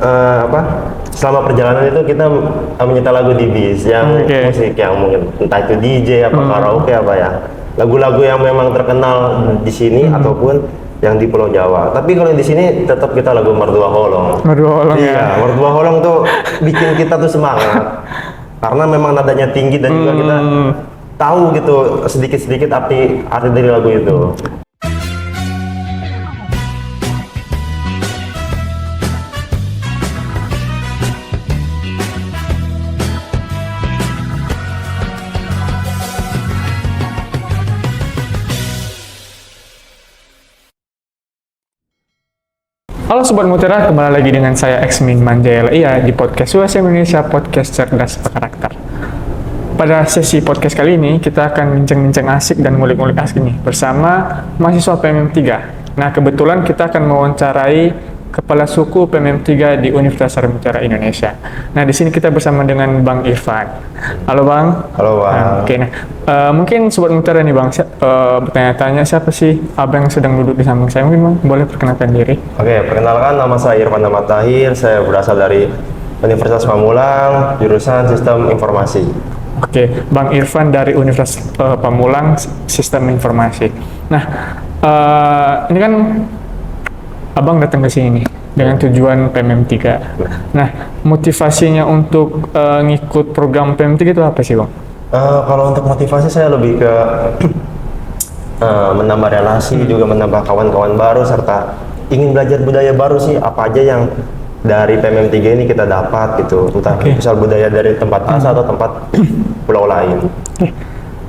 apa selama perjalanan itu kita menyetel lagu di bis yang musik yang mungkin entah itu DJ apa karaoke apa ya, lagu-lagu yang memang terkenal di sini ataupun yang di Pulau Jawa. Tapi kalau di sini tetap kita lagu Mertua Holong. Mertua Holong iya, Mertua Holong tuh bikin kita tuh semangat karena memang nadanya tinggi dan juga kita tahu gitu sedikit-sedikit arti dari lagu itu. Halo Sobat Mutiara, kembali lagi dengan saya Exmin Manjayala di podcast USM Indonesia, podcast cerdas berkarakter. Pada sesi podcast kali ini, kita akan bincang-bincang asik dan ngulik-ngulik asik nih bersama mahasiswa PMM 3. Nah, kebetulan kita akan mewawancarai Kepala Suku PMM 3 di Universitas Sriwijaya Indonesia. Nah, di sini kita bersama dengan Bang Irfan. Halo Bang. Halo Bang. Oke, nah mungkin Sobat Mutiara nih Bang, bertanya-tanya siapa sih abang yang sedang duduk di samping saya? Mungkin Bang boleh perkenalkan diri. Oke, perkenalkan nama saya Irfan Ahmad Tahir. Saya berasal dari Universitas Pamulang, jurusan Sistem Informasi. Oke, Bang Irfan dari Universitas Pamulang, Sistem Informasi. Nah, ini kan Abang datang ke sini nih dengan tujuan PMM 3. Nah, motivasinya untuk ngikut program PMM 3 itu apa sih, Bang? Kalau untuk motivasi saya lebih ke menambah relasi, juga menambah kawan-kawan baru, serta ingin belajar budaya baru sih, apa aja yang dari PMM 3 ini kita dapat gitu, entah misal budaya dari tempat asal atau tempat pulau lain.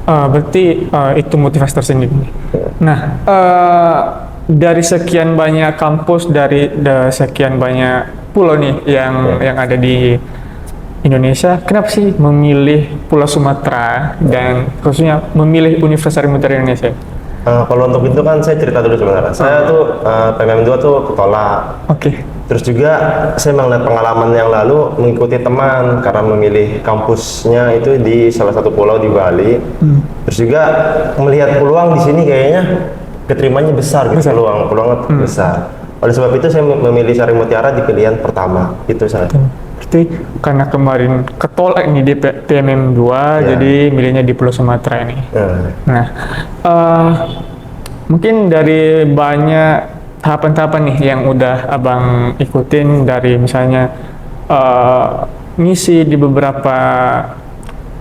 Berarti itu motivasi tersendiri. Nah, dari sekian banyak kampus, dari sekian banyak pulau nih yang ada di Indonesia, kenapa sih memilih Pulau Sumatera dan khususnya memilih Universitas Sriwijaya Indonesia? Kalau untuk itu kan saya cerita dulu sebenarnya. Saya tuh PMM 2 tuh ketolak. Terus juga saya melihat pengalaman yang lalu mengikuti teman karena memilih kampusnya itu di salah satu pulau di Bali. Terus juga melihat peluang di sini kayaknya keterimanya besar gitu, peluangnya besar. Oleh sebab itu saya memilih Sari Mutiara di pilihan pertama. Itu saya. Berarti karena kemarin ketolak nih di PMM 2, jadi milihnya di Pulau Sumatera ini. Nah, mungkin dari banyak tahapan-tahapan nih yang udah Abang ikutin, dari misalnya ngisi di beberapa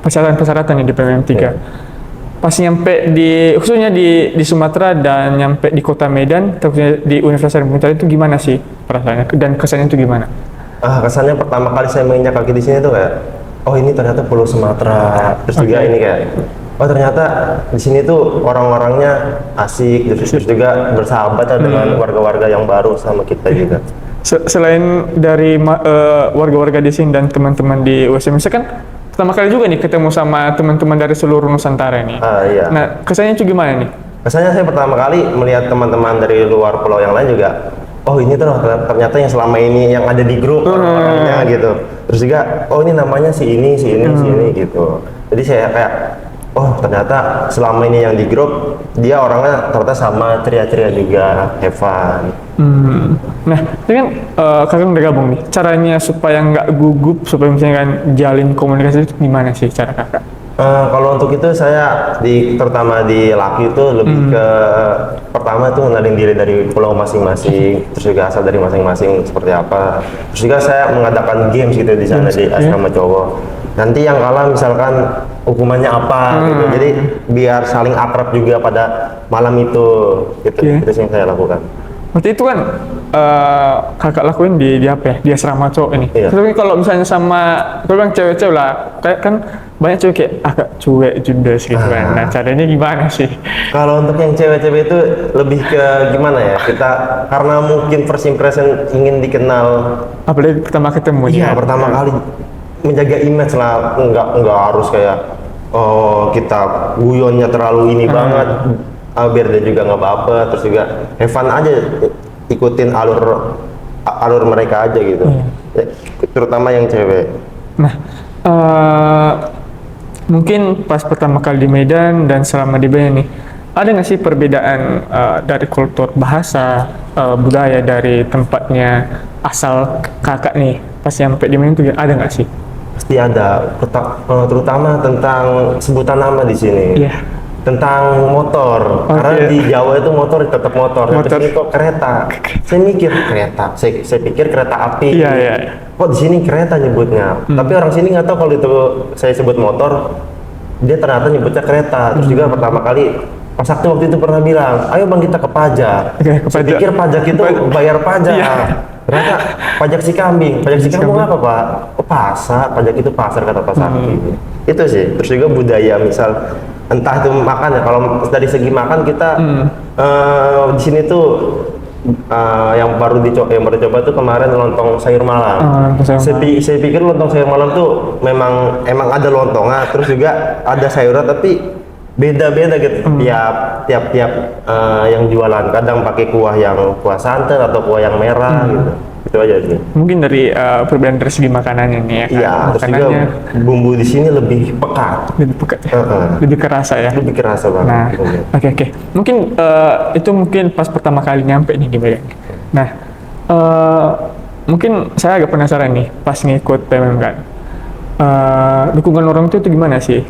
persyaratan-persyaratan nih di PMM 3. Pas nyampe khususnya di Sumatera dan nyampe di Kota Medan, terusnya di Universitas Sriwijaya itu gimana sih perasaannya dan kesannya itu gimana? Kesannya pertama kali saya menginjak kaki di sini tuh kayak, oh ini ternyata Pulau Sumatera. Terus juga ini kayak, oh ternyata di sini tuh orang-orangnya asik, terus juga bersahabat dengan warga-warga yang baru sama kita juga. Selain dari warga-warga di sini dan teman-teman di USM, kan pertama kali juga nih ketemu sama teman-teman dari seluruh Nusantara nih. Iya. Nah, kesannya itu gimana nih? Kesannya saya pertama kali melihat teman-teman dari luar pulau yang lain juga, oh ini tuh ternyata yang selama ini yang ada di grup orang-orangnya gitu. Terus juga, oh ini namanya si ini gitu. Jadi saya kayak, oh ternyata selama ini yang di grup dia orangnya ternyata sama, ceria-ceria juga, have fun. Nah, ini kan kakak udah gabung nih. Caranya supaya nggak gugup, supaya misalnya kan jalin komunikasi itu gimana sih cara kakak? Kalau untuk itu saya terutama di Laki itu lebih ke pertama itu mengenalin diri dari pulau masing-masing, terus juga asal dari masing-masing seperti apa. Terus juga saya mengadakan games gitu di sana di asrama cowok. Nanti yang kalah misalkan hukumannya apa gitu. Jadi biar saling akrab juga pada malam itu gitu. Itu yang saya lakukan. Berarti itu kan kakak lakuin di apa ya? Di asrama cowok ini. Tapi kalau misalnya kalau yang cewek-cewek lah, kayak kan banyak cewek kayak agak cuek judes gitu kan. Nah, caranya gimana sih? Kalau untuk yang cewek-cewek itu lebih ke gimana ya? Kita karena mungkin first impression ingin dikenal. Apalagi pertama ketemu. Iya, pertama kali menjaga image lah, nggak harus kayak kita guyonnya terlalu ini banget. Biar dia juga nggak baper, terus juga have fun aja, ikutin alur mereka aja gitu. Terutama yang cewek. Nah, mungkin pas pertama kali di Medan dan selama di Medan nih, ada nggak sih perbedaan dari kultur bahasa, budaya dari tempatnya asal kakak nih pas nyampe di mana tuh ada nggak sih? Pasti ada, terutama tentang sebutan nama di sini. Iya. Tentang motor, karena di Jawa itu motor tetap motor. Di sini kok kereta. Saya mikir kereta, saya pikir kereta api. Iya. Kok di sini kereta nyebutnya? Tapi orang sini nggak tahu kalau itu saya sebut motor, dia ternyata nyebutnya kereta. Terus juga pertama kali Pak Sakti waktu itu pernah bilang, ayo bang kita ke pajak. Saya pikir pajak itu bayar pajak. Ternyata pajak si kambing. Pajak si kambing apa Pak? Oh, pasar. Pajak itu pasar kata Pak Sakti. Itu sih. Terus juga budaya misal entah itu makan ya. Kalau dari segi makan kita di sini tuh yang baru coba tuh kemarin lontong sayur malam. Saya pikir lontong sayur malam tuh emang ada lontongnya, terus juga ada sayurnya tapi beda-beda gitu. Tiap yang jualan kadang pakai kuah santan atau kuah yang merah gitu. Itu aja sih. Mungkin dari perbedaan dari segi makanannya nih ya. Iya, terus juga bumbu di sini lebih pekat. Lebih pekat ya. Lebih kerasa ya. Lebih kerasa banget. Nah, oke. Mungkin itu mungkin pas pertama kali nyampe nih di Medan. Nah, mungkin saya agak penasaran nih pas ngikut PMM kan. Dukungan orang tua itu gimana sih?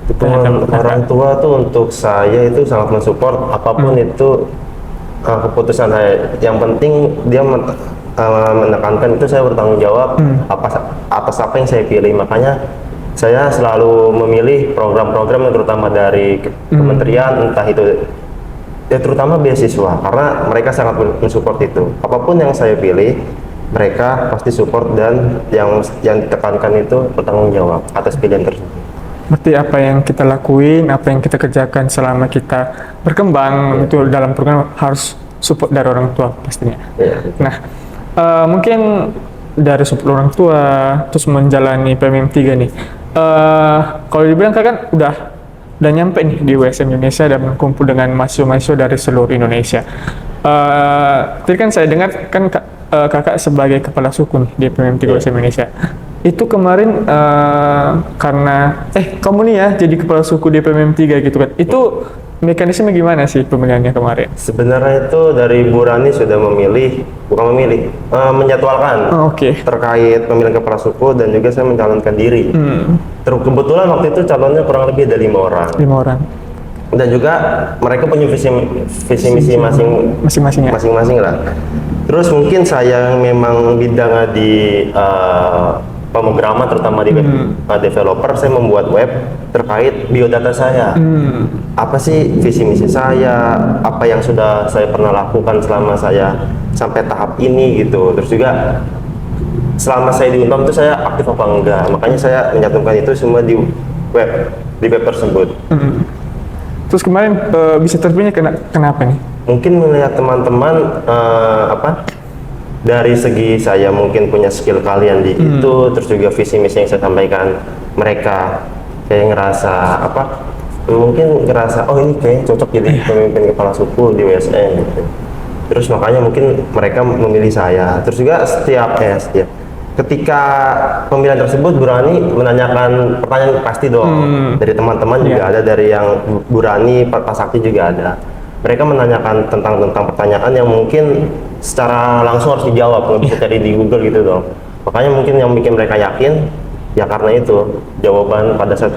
Dukungan orang tua tuh untuk saya itu sangat mensupport apapun itu keputusan saya. Yang penting dia menekankan itu saya bertanggung jawab atas apa yang saya pilih. Makanya saya selalu memilih program-program yang terutama dari kementerian, entah itu ya terutama beasiswa, karena mereka sangat mensupport itu. Apapun yang saya pilih mereka pasti support, dan yang ditekankan itu bertanggung jawab atas pilihan tersebut. Berarti apa yang kita lakuin, apa yang kita kerjakan selama kita berkembang itu dalam program harus support dari orang tua pastinya. Nah, mungkin dari support orang tua terus menjalani PMM 3 nih. Kalau dibilang kan udah nyampe nih di USM Indonesia dan berkumpul dengan mahasiswa-mahasiswa dari seluruh Indonesia. Tadi kan saya dengar kan kakak sebagai kepala suku nih di PMM 3 USM Indonesia. Itu kemarin karena kamu nih ya jadi kepala suku di PMM 3 gitu kan. Itu mekanisme gimana sih pemilihannya kemarin? Sebenarnya itu dari Bu Rani sudah menjadwalkan terkait pemilihan kepala suku, dan juga saya mencalonkan diri. Kebetulan waktu itu calonnya kurang lebih ada 5 orang. 5 orang. Dan juga mereka punya visi misi masing-masing lah. Terus mungkin saya yang memang bidangnya di pemrograman, terutama di web developer, saya membuat web terkait biodata saya. Apa sih visi misi saya, apa yang sudah saya pernah lakukan selama saya sampai tahap ini gitu. Terus juga selama saya di Unpam itu saya aktif apa enggak. Makanya saya mencantumkan itu semua di web tersebut. Terus kemarin bisa terpilih kenapa nih? Mungkin melihat teman-teman dari segi saya mungkin punya skill kalian di itu, terus juga visi misi yang saya sampaikan mereka, saya ngerasa mungkin ngerasa oh ini kayaknya cocok jadi pemimpin kepala suku di USM gitu. Terus makanya mungkin mereka memilih saya. Terus juga setiap ketika pemilihan tersebut Bu Rani menanyakan pertanyaan pasti dong dari teman-teman juga ada, dari yang Bu Rani, Pak Sakti juga ada. Mereka menanyakan tentang pertanyaan yang mungkin secara langsung harus dijawab, nggak bisa cari di Google gitu dong. Makanya mungkin yang bikin mereka yakin ya karena itu jawaban pada saat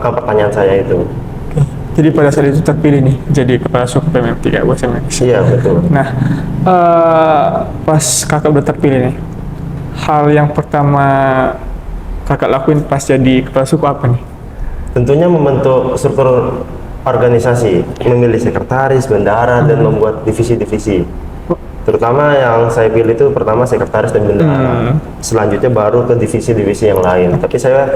pertanyaan saya itu. Jadi pada saat itu terpilih nih jadi kepala suku PMM 3 USM Indonesia. Iya betul. Nah, pas kakak udah terpilih nih, hal yang pertama kakak lakuin pas jadi kepala suku apa nih? Tentunya membentuk struktur organisasi, memilih sekretaris, bendahara, dan membuat divisi-divisi. Terutama yang saya pilih itu pertama sekretaris dan bendahara. Selanjutnya baru ke divisi-divisi yang lain. Tapi saya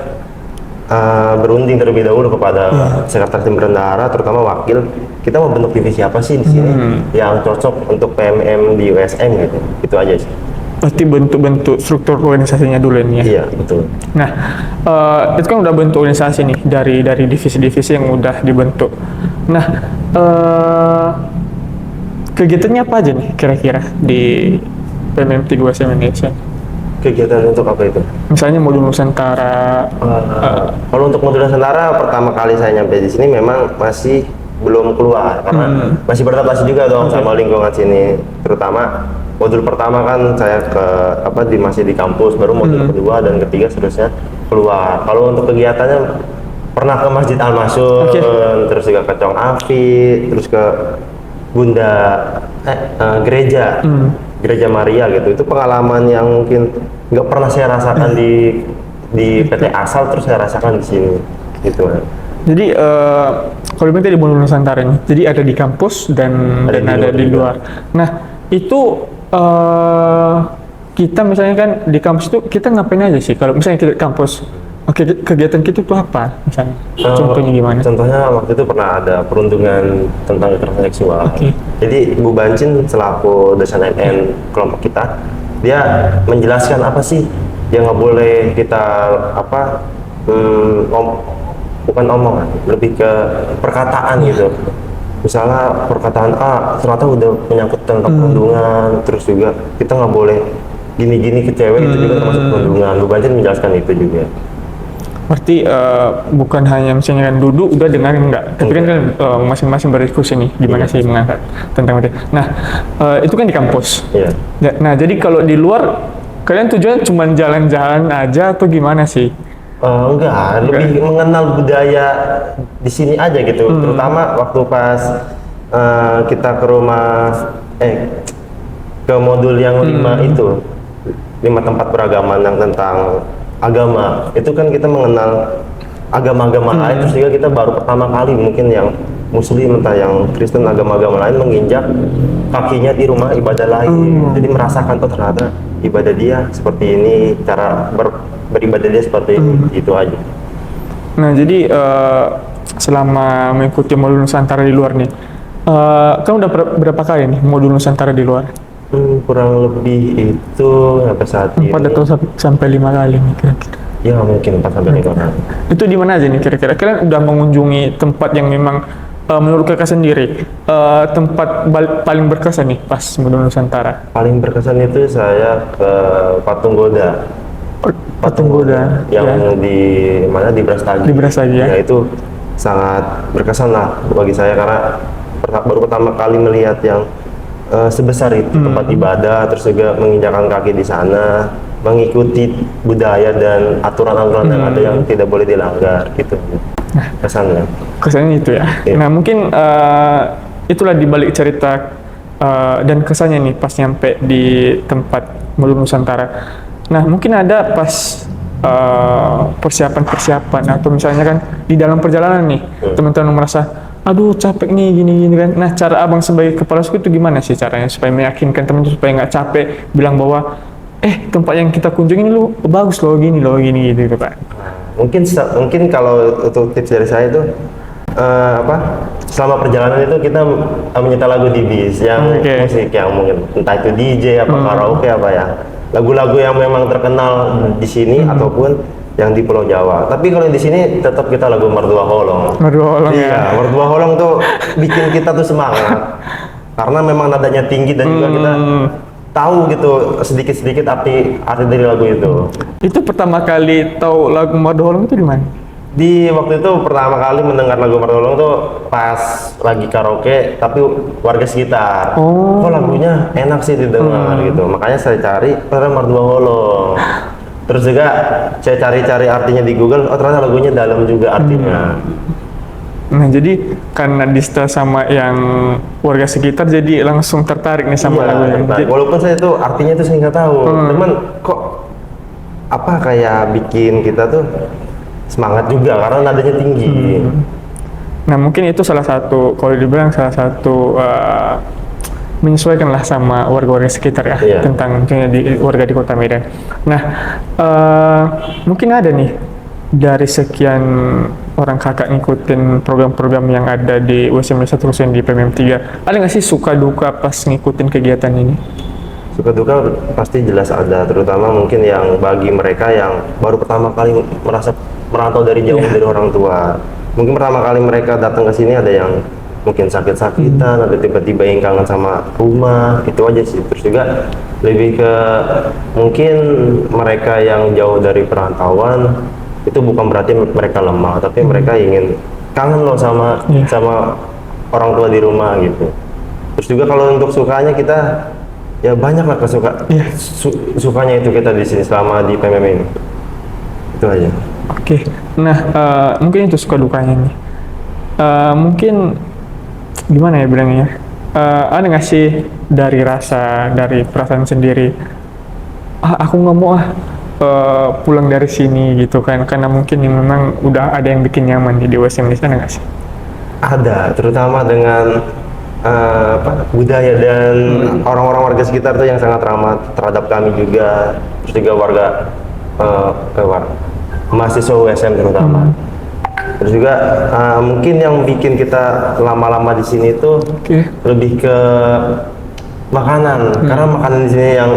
berunding terlebih dahulu kepada sekretaris dan bendahara, terutama wakil. Kita mau bentuk divisi apa sih di sini yang cocok untuk PMM di USM gitu. Itu aja sih. Pasti bentuk-bentuk struktur organisasinya dulu nih ya? Iya, betul. Nah, itu kan udah bentuk organisasi nih dari divisi-divisi yang udah dibentuk. Nah, kegiatannya apa aja nih kira-kira di PMM 3 USM Indonesia? Kegiatan untuk apa itu? Misalnya modul Nusantara. Kalau untuk modul Nusantara, pertama kali saya nyampe di sini memang masih belum keluar, karena masih beradaptasi juga dong sama lingkungan sini, terutama modul pertama kan saya masih di kampus, baru modul kedua dan ketiga seterusnya keluar. Kalau untuk kegiatannya pernah ke Masjid Al-Masyun, terus juga ke Chong Afi, terus ke Bunda gereja Maria gitu. Itu pengalaman yang mungkin nggak pernah saya rasakan di PT Asal, terus saya rasakan di sini gitu. Jadi kalau dibilang tadi Modul Nusantara ini, jadi ada di kampus dan ada di luar. Nah itu kita misalnya kan di kampus itu kita ngapain aja sih? Kalau misalnya kita di kampus, kegiatan kita itu apa misalnya? Contohnya gimana? Contohnya waktu itu pernah ada perundungan tentang kekerasan seksual. Jadi Ibu Bancin selaku dosen NN kelompok kita, dia menjelaskan apa sih yang nggak boleh kita bukan omongan, lebih ke perkataan gitu. Misalnya perkataan ternyata udah menyangkut tentang perundungan, terus juga kita nggak boleh gini-gini ke cewek, itu juga termasuk perundungan. Bu Bancin menjelaskan itu juga. Berarti bukan hanya misalnya kan duduk udah dengerin enggak, tapi kan masing-masing berdiskusi nih gimana sih mengangkat tentang itu. Nah itu kan di kampus. Nah jadi kalau di luar kalian tujuan cuma jalan-jalan aja atau gimana sih? Enggak, lebih mengenal budaya di sini aja gitu. Terutama waktu pas kita ke rumah ke modul yang 5 itu, 5 tempat beragaman yang tentang agama. Itu kan kita mengenal agama-agama lain, terus juga kita baru pertama kali mungkin yang Muslim entah yang Kristen agama-agama lain menginjak kakinya di rumah ibadah lain. Jadi merasakan ternyata ibadah dia seperti ini, cara beribadah dia seperti ini, itu aja. Nah jadi selama mengikuti modul Nusantara di luar nih, kamu udah berapa kali nih modul Nusantara di luar? Kurang lebih itu sampai saat 4 atau sampai 5 kali nih kira-kira. Ya mungkin 4 sampai 5 kali. Itu di mana aja nih kira-kira? Kalian udah mengunjungi tempat yang memang menurut kakak sendiri tempat paling berkesan nih pas modul Nusantara? Paling berkesan itu saya ke Patung Goda. Patung Goda yang di mana, di Brastagi. Di Brastagi ya. Itu sangat berkesan lah bagi saya karena baru pertama kali melihat yang sebesar itu tempat ibadah, terus juga menginjakan kaki di sana, mengikuti budaya dan aturan-aturan yang ada yang tidak boleh dilanggar gitu. Kesannya itu ya. Nah mungkin itulah dibalik cerita dan kesannya nih pas nyampe di tempat modul Nusantara. Nah mungkin ada pas persiapan atau misalnya kan di dalam perjalanan nih teman-teman merasa aduh capek nih gini kan. Nah cara abang sebagai kepala suku itu gimana sih caranya supaya meyakinkan teman supaya nggak capek, bilang bahwa tempat yang kita kunjungi ini lu bagus loh gini gitu Pak. Mungkin kalau untuk tips dari saya itu selama perjalanan itu kita menyetel lagu di bis yang musik yang mungkin entah itu DJ apa karaoke apa ya, lagu-lagu yang memang terkenal di sini ataupun yang di Pulau Jawa. Tapi kalau di sini tetap kita lagu Mardua Holong. Iya, Mardua Holong tuh bikin kita tuh semangat karena memang nadanya tinggi dan juga kita tahu gitu sedikit-sedikit arti dari lagu itu. Itu pertama kali tahu lagu Mardua Holong itu di mana? Di waktu itu pertama kali mendengar lagu Mardua Holong tuh pas lagi karaoke tapi warga sekitar. Kok lagunya enak sih didengar gitu. Makanya saya cari Mardua Holong. Terus juga saya cari-cari artinya di Google, ternyata lagunya dalam juga artinya. Nah jadi karena disetel sama yang warga sekitar jadi langsung tertarik nih sama lagunya. Walaupun saya tuh artinya itu saya nggak tahu, teman kok kayak bikin kita tuh semangat juga karena nadanya tinggi. Nah mungkin itu salah satu, kalau dibilang salah satu menyesuaikan lah sama warga-warga sekitar ya, tentang warga di Kota Medan. Nah mungkin ada nih dari sekian orang kakak ngikutin program-program yang ada di USM Indonesia terusin di PMM 3, ada nggak sih suka duka pas ngikutin kegiatan ini? Suka duka pasti jelas ada, terutama mungkin yang bagi mereka yang baru pertama kali merasa merantau dari jauh dari orang tua. Mungkin pertama kali mereka datang ke sini ada yang mungkin sakit-sakitan, ada tiba-tiba yang kangen sama rumah, itu aja sih. Terus juga lebih ke mungkin mereka yang jauh dari perantauan itu bukan berarti mereka lemah, tapi mereka ingin kangen loh sama orang tua di rumah gitu. Terus juga kalau untuk sukanya kita ya banyak lah sukanya itu kita di sini selama di PMM ini. Itu aja. Oke. Nah, mungkin itu suka dukanya nih. Mungkin gimana ya bilangnya? Ada nggak sih dari perasaan sendiri? Aku nggak mau pulang dari sini gitu kan? Karena mungkin memang udah ada yang bikin nyaman di USM di sana nggak sih? Ada, terutama dengan budaya dan orang-orang warga sekitar tuh yang sangat ramah terhadap kami juga, terus juga warga mahasiswa USM terutama. Terus juga mungkin yang bikin kita lama-lama di sini itu lebih ke makanan, karena makanan di sini yang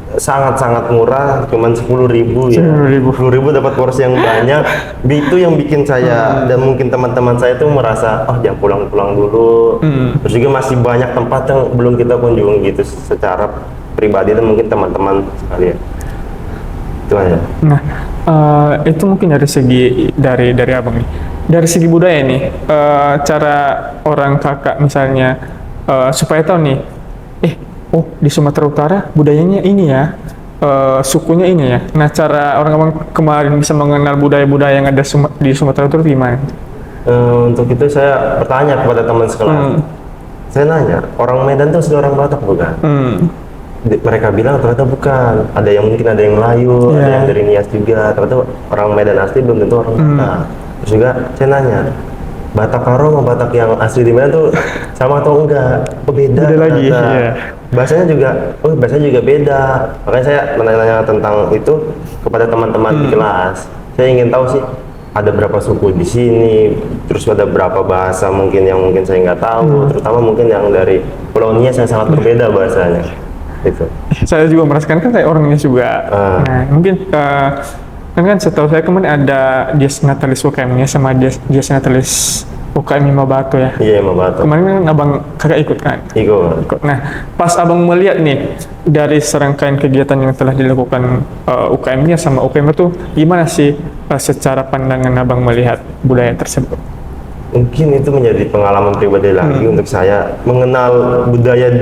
sangat-sangat murah, cuman 10.000 ya. 10.000 dapat porsi yang banyak. Itu yang bikin saya dan mungkin teman-teman saya itu merasa, oh jangan pulang-pulang dulu. Terus juga masih banyak tempat yang belum kita kunjungi gitu secara pribadi dan mungkin teman-teman sekalian. Itu aja. Nah, itu mungkin dari abang nih. Dari segi budaya nih, cara orang kakak misalnya supaya tahu nih, di Sumatera Utara budayanya ini ya, sukunya ini ya. Nah, cara orang abang kemarin bisa mengenal budaya-budaya yang ada di Sumatera Utara gimana? Untuk itu saya bertanya kepada teman sekelas. Saya nanya, orang Medan itu sudah orang Batak bukan? Mereka bilang ternyata bukan. Ada yang mungkin ada yang Melayu, ada yang dari Nias juga. Ternyata orang Medan asli belum tentu orang Batak. Terus juga saya nanya, Batak Karo sama Batak yang asli di Medan tuh sama atau enggak? Beda lagi. Bahasanya juga beda. Makanya saya menanya tentang itu kepada teman-teman di kelas. Saya ingin tahu sih ada berapa suku di sini, terus ada berapa bahasa mungkin yang mungkin saya nggak tahu, terutama mungkin yang dari Pulau Nias yang sangat berbeda bahasanya. Itu. Saya juga merasakan kan saya orangnya juga. Nah, mungkin kan setahu saya kemarin ada Dies Natalis UKM-nya sama Dies Natalis UKM Imah Batu ya. Iya, Imah Batu. Kemarin kan abang kakak ikut kan? Ikut. Nah, pas abang melihat nih dari serangkaian kegiatan yang telah dilakukan UKM-nya sama UKM itu, gimana sih secara pandangan abang melihat budaya tersebut? Mungkin itu menjadi pengalaman pribadi lagi untuk saya mengenal budaya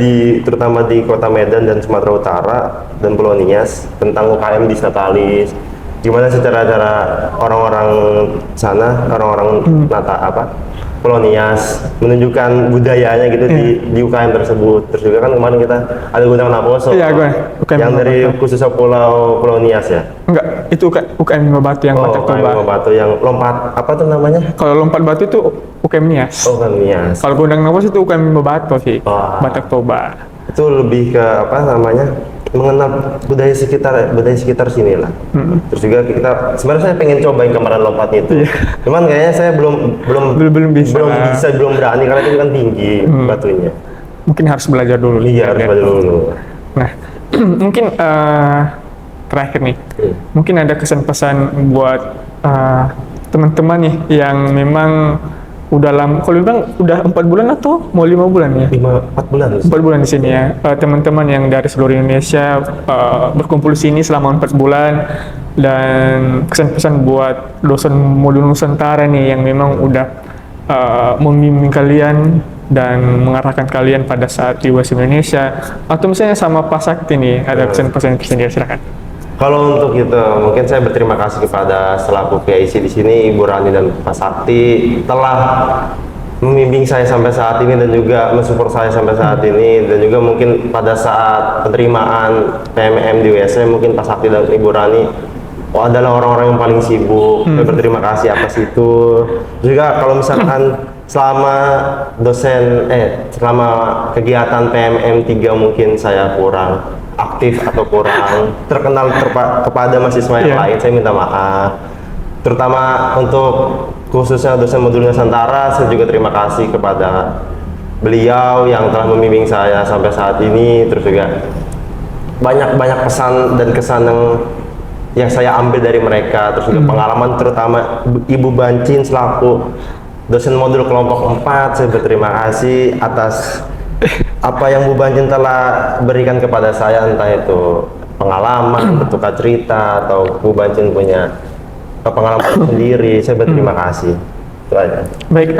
terutama di Kota Medan dan Sumatera Utara dan Pulau Nias tentang UKM Dies Natalis. Gimana sih cara orang-orang sana, orang-orang Pulau Nias menunjukkan budayanya gitu di UKM tersebut. Terus juga kan kemarin kita ada Gunung Naposo yang dari khusus Pulau Nias ya? Enggak, itu UKM Imah Batu yang Batak Toba. UKM Imah Batu yang lompat apa tuh namanya? Kalau lompat batu itu UKM Nias. UKM Nias. Kalau Gunung Naposo itu UKM Imah Batu sih, Batak Toba. Itu lebih ke mengenal budaya sekitar sini lah. Terus juga kita sebenarnya saya pengen cobain kemarin lompat itu. Cuman kayaknya saya belum berani karena itu kan tinggi batunya. Mungkin harus belajar dulu. Iya, harus belajar dulu. Nah, mungkin terakhir nih. Mungkin ada kesan pesan buat teman-teman nih yang memang udah lama, kalau bilang udah 4 bulan atau mau 5 bulan ya? 4 bulan. 4 bulan di sini ya. Teman-teman yang dari seluruh Indonesia berkumpul di sini selama 4 bulan, dan kesan-pesan buat dosen modul Nusantara nih yang memang udah membimbing kalian dan mengarahkan kalian pada saat di USM Indonesia, atau misalnya sama Pak Sakti nih, ada kesan-pesan tersendiri, silakan. Kalau untuk itu, mungkin saya berterima kasih kepada selaku PIC di sini, Ibu Rani dan Pak Sakti telah membimbing saya sampai saat ini dan juga mensupport saya sampai saat ini, dan juga mungkin pada saat penerimaan PMM di USM mungkin Pak Sakti dan Ibu Rani adalah orang-orang yang paling sibuk. Saya berterima kasih atas itu. Juga kalau misalkan selama kegiatan PMM 3 mungkin saya kurang aktif atau kurang terkenal kepada mahasiswa yang lain, saya minta maaf. Terutama untuk khususnya dosen modul Nusantara, saya juga terima kasih kepada beliau yang telah membimbing saya sampai saat ini. Terus juga banyak pesan dan kesan yang saya ambil dari mereka. Terus juga pengalaman terutama Ibu Bancin selaku dosen modul kelompok 4, saya berterima kasih atas apa yang Bu Bancin telah berikan kepada saya, entah itu pengalaman, bertukar cerita, atau Bu Bancin punya pengalaman sendiri. Saya berterima kasih. Itu aja. Baik,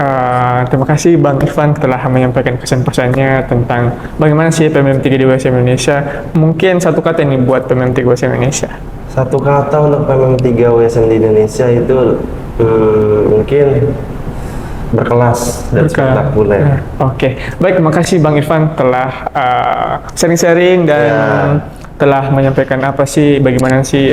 terima kasih Bang Irfan telah menyampaikan pesan-pesannya tentang bagaimana sih PMM3 di USM Indonesia. Mungkin satu kata nih buat PMM3 USM Indonesia. Satu kata untuk PMM3 USM di Indonesia itu mungkin berkelas dan spektakuler. Oke. Baik, makasih Bang Irfan telah sharing-sharing dan telah menyampaikan apa sih, bagaimana sih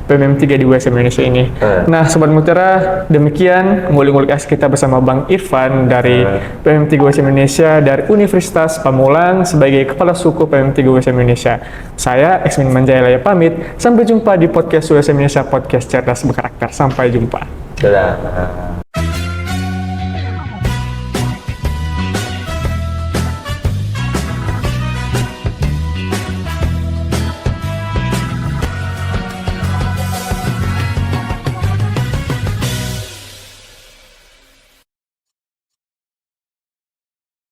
PMM3 di USM Indonesia ini. Nah, Sobat Mutiara, demikian ngulik-ngulik asik kita bersama Bang Irfan dari PMM3 USM Indonesia dari Universitas Pamulang sebagai Kepala Suku PMM3 USM Indonesia. Saya, Eksmin Manjaya pamit. Sampai jumpa di podcast USM Indonesia, podcast cerdas berkarakter. Sampai jumpa. Dadah.